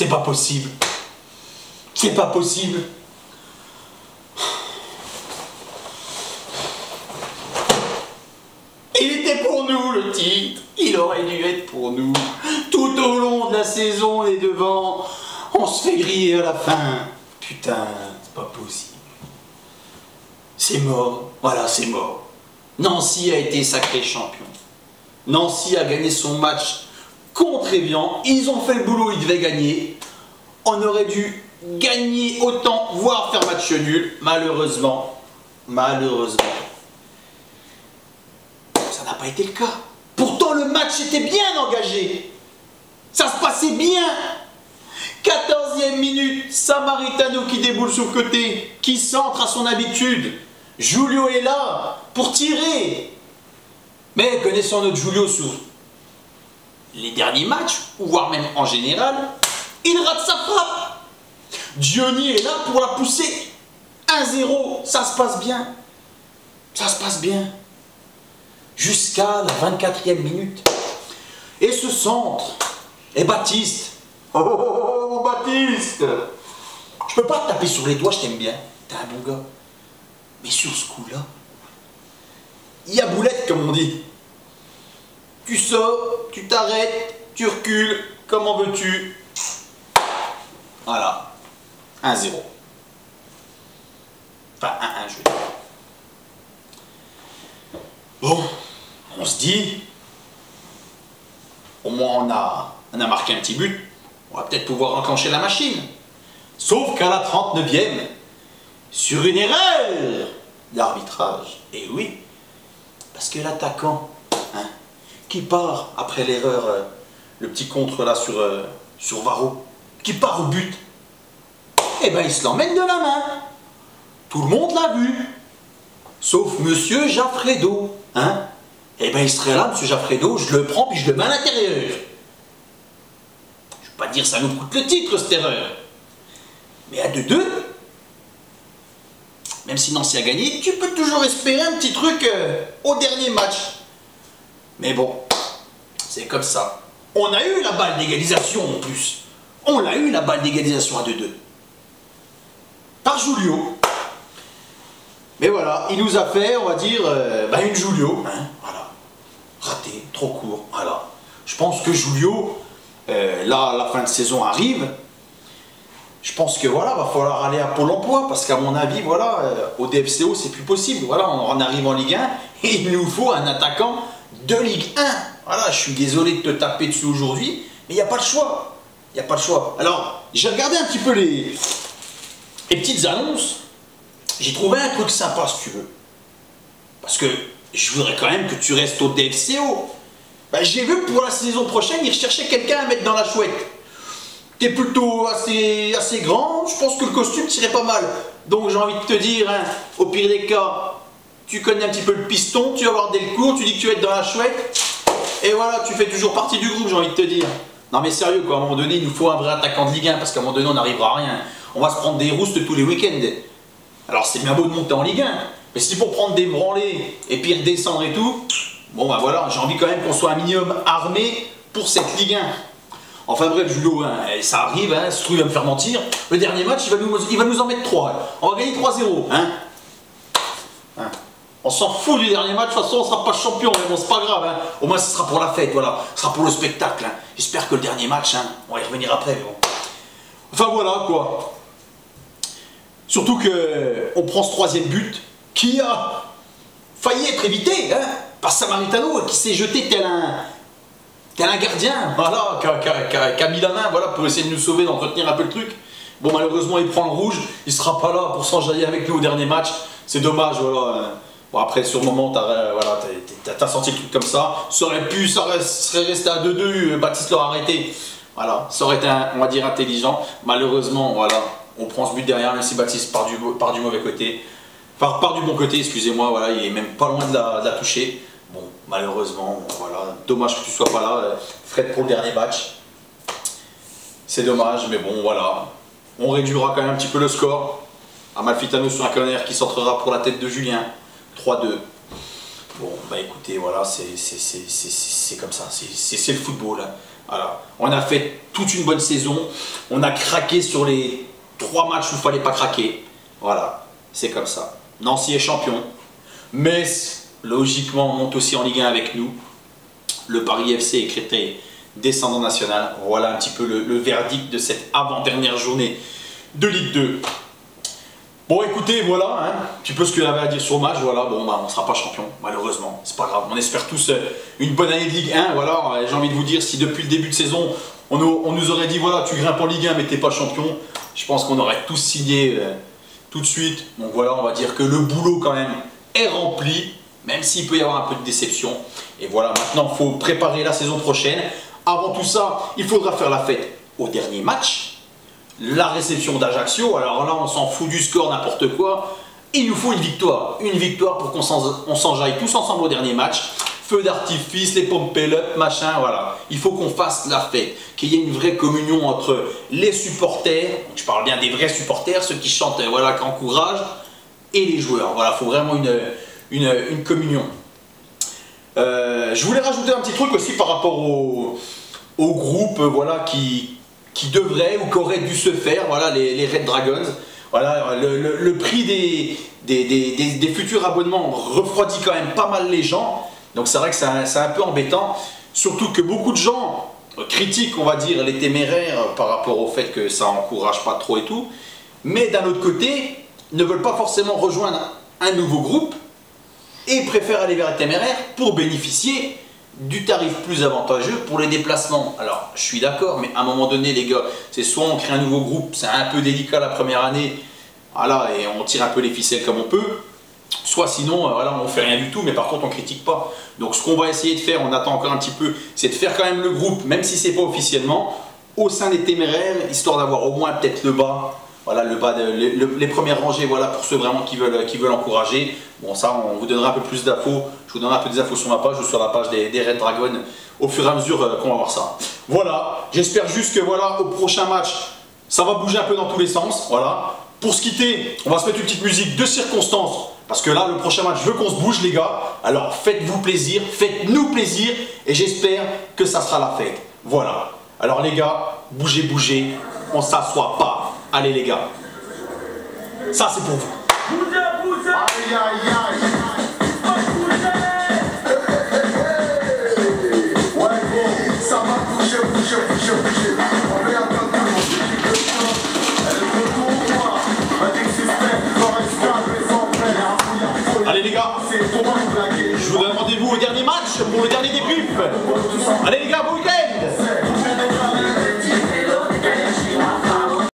C'est pas possible. C'est pas possible. Il était pour nous le titre. Il aurait dû être pour nous. Tout au long de la saison, on est devant. On se fait griller à la fin. Putain, c'est pas possible. C'est mort. Voilà, c'est mort. Nancy a été sacré champion. Nancy a gagné son match contre Évian. Ils ont fait le boulot, ils devaient gagner. On aurait dû gagner autant, voire faire match nul. Malheureusement, ça n'a pas été le cas. Pourtant, le match était bien engagé. Ça se passait bien. 14e minute, Samaritano qui déboule sur le côté, qui centre à son habitude. Julio est là pour tirer. Mais connaissant notre Julio sur les derniers matchs, voire même en général, il rate sa frappe. Diony est là pour la pousser. 1-0, ça se passe bien. Ça se passe bien. Jusqu'à la 24e minute. Et ce centre. Et Baptiste. Oh, Baptiste. Je peux pas te taper sur les doigts, je t'aime bien. T'es un bon gars. Mais sur ce coup-là, il y a boulette, comme on dit. Tu sors, tu t'arrêtes, tu recules, comment veux-tu? Voilà. 1-0. Enfin, 1-1, je veux dire. Bon, on se dit, au moins on a marqué un petit but, on va peut-être pouvoir enclencher la machine. Sauf qu'à la 39e, sur une erreur d'arbitrage, et oui, parce que l'attaquant, hein, qui part après l'erreur, le petit contre là sur Varro, qui part au but, eh ben il se l'emmène de la main. Tout le monde l'a vu, sauf Monsieur Jaffredo, hein. Eh ben il serait là, Monsieur Jaffredo, je le prends puis je le mets à l'intérieur. Je ne vais pas dire ça nous coûte le titre cette erreur, mais à 2-2, même si Nancy a gagné, tu peux toujours espérer un petit truc au dernier match. Mais bon, c'est comme ça. On a eu la balle d'égalisation en plus. On a eu la balle d'égalisation à 2-2. Par Julio. Mais voilà, il nous a fait, on va dire, une Julio. Hein, voilà. Raté, trop court. Voilà. Je pense que Julio, là, la fin de saison arrive. Je pense que voilà, va falloir aller à Pôle emploi parce qu'à mon avis, voilà, au DFCO, c'est plus possible. Voilà, on arrive en Ligue 1 et il nous faut un attaquant de Ligue 1. Voilà, je suis désolé de te taper dessus aujourd'hui, mais il n'y a pas le choix. Il n'y a pas le choix. Alors, j'ai regardé un petit peu les petites annonces. J'ai trouvé un truc sympa, si tu veux. Parce que je voudrais quand même que tu restes au DFCO. Ben, j'ai vu que pour la saison prochaine, ils recherchaient quelqu'un à mettre dans la chouette. T'es plutôt assez grand, je pense que le costume tirait pas mal. Donc j'ai envie de te dire, hein, au pire des cas, tu connais un petit peu le piston, tu vas voir Delcourt, tu dis que tu vas être dans la chouette, et voilà, tu fais toujours partie du groupe, j'ai envie de te dire. Non mais sérieux quoi, à un moment donné, il nous faut un vrai attaquant de Ligue 1, parce qu'à un moment donné, on n'arrivera à rien. On va se prendre des roustes tous les week-ends. Alors c'est bien beau de monter en Ligue 1, mais si pour prendre des branlées, et puis redescendre et tout, bon bah voilà, j'ai envie quand même qu'on soit un minimum armé pour cette Ligue 1. Enfin bref, Julio, hein, ça arrive, hein, ce truc va me faire mentir. Le dernier match, il va nous en mettre 3. Hein. On va gagner 3-0. Hein. Hein. On s'en fout du dernier match, de toute façon on ne sera pas champion, mais bon, c'est pas grave. Hein. Au moins ce sera pour la fête, voilà. Ce sera pour le spectacle. Hein. J'espère que le dernier match, hein, on va y revenir après, mais bon. Enfin voilà, quoi. Surtout qu'on prend ce 3e but qui a failli être évité hein, par Samaritano qui s'est jeté tel un gardien, voilà, qui a mis la main voilà, pour essayer de nous sauver, d'entretenir un peu le truc. Bon, malheureusement, il prend le rouge, il ne sera pas là pour s'enjailler avec nous au dernier match. C'est dommage, voilà. Bon, après, sur le moment, t'as senti le truc comme ça. Ça serait resté à 2-2, Baptiste l'aurait arrêté. Voilà, ça aurait été, on va dire, intelligent. Malheureusement, voilà, on prend ce but derrière, même si Baptiste part du mauvais côté. Enfin, part du bon côté, excusez-moi, voilà, il est même pas loin de la toucher. Bon, malheureusement, voilà, dommage que tu sois pas là, Fred, pour le dernier match. C'est dommage, mais bon, voilà. On réduira quand même un petit peu le score. Amalfitano sur un corner qui centrera pour la tête de Julien. 3-2. Bon, bah écoutez, voilà, c'est comme ça. C'est le football. Hein. Voilà. On a fait toute une bonne saison. On a craqué sur les 3 matchs où il ne fallait pas craquer. Voilà, c'est comme ça. Nancy est champion. Metz, logiquement, monte aussi en Ligue 1 avec nous. Le Paris FC est Créteil descendant national. Voilà un petit peu le verdict de cette avant-dernière journée de Ligue 2. Bon, écoutez, voilà, un petit peu ce qu'il avait à dire sur le match. Voilà, bon, bah, on ne sera pas champion, malheureusement. C'est pas grave. On espère tous une bonne année de Ligue 1. Voilà, j'ai envie de vous dire, si depuis le début de saison, on nous aurait dit, voilà, tu grimpes en Ligue 1, mais t'es pas champion, je pense qu'on aurait tous signé tout de suite. Donc voilà, on va dire que le boulot, quand même, est rempli, même s'il peut y avoir un peu de déception. Et voilà, maintenant, il faut préparer la saison prochaine. Avant tout ça, il faudra faire la fête au dernier match. La réception d'Ajaccio, alors là on s'en fout du score, n'importe quoi. Il nous faut une victoire pour qu'on s'enjaille tous ensemble au dernier match. Feu d'artifice, les pompes up, machin, voilà. Il faut qu'on fasse la fête, qu'il y ait une vraie communion entre les supporters, je parle bien des vrais supporters, ceux qui chantent, voilà, qui encouragent, et les joueurs. Voilà, il faut vraiment une communion. Je voulais rajouter un petit truc aussi par rapport au groupe, voilà, qui devrait ou qui aurait dû se faire, voilà, les Red Dragons. Voilà, le prix des futurs abonnements refroidit quand même pas mal les gens. Donc c'est vrai que c'est un peu embêtant. Surtout que beaucoup de gens critiquent, on va dire, les téméraires par rapport au fait que ça encourage pas trop et tout. Mais d'un autre côté, ne veulent pas forcément rejoindre un nouveau groupe et préfèrent aller vers les téméraires pour bénéficier du tarif plus avantageux pour les déplacements. Alors, je suis d'accord, mais à un moment donné, les gars, c'est soit on crée un nouveau groupe, c'est un peu délicat la première année, voilà, et on tire un peu les ficelles comme on peut, soit sinon, voilà, on fait rien du tout, mais par contre, on critique pas. Donc, ce qu'on va essayer de faire, on attend encore un petit peu, c'est de faire quand même le groupe, même si c'est pas officiellement, au sein des téméraires, histoire d'avoir au moins peut-être le bas. Voilà, le bas, les premières rangées, voilà, pour ceux vraiment qui veulent encourager. Bon, ça, on vous donnera un peu plus d'infos. Je vous donnerai un peu des infos sur ma page ou sur la page des Red Dragons au fur et à mesure qu'on va voir ça. Voilà, j'espère juste que voilà, au prochain match, ça va bouger un peu dans tous les sens. Voilà. Pour se quitter, on va se mettre une petite musique de circonstance. Parce que là, le prochain match, je veux qu'on se bouge, les gars. Alors, faites-vous plaisir, faites-nous plaisir. Et j'espère que ça sera la fête. Voilà. Alors, les gars, bougez, bougez. On s'assoit pas. Allez les gars, ça c'est pour vous. Bougez, bougez. Aïe, aïe, aïe. Ouais, bon, ça va bouger, bouger, bouger, bouger. On est en train de bouger. Elle retourne, moi. Un existant, Forest Gump, les enfants. Allez les gars, je vous donne rendez-vous au dernier match pour le dernier débrief. Allez les gars, bon week-end.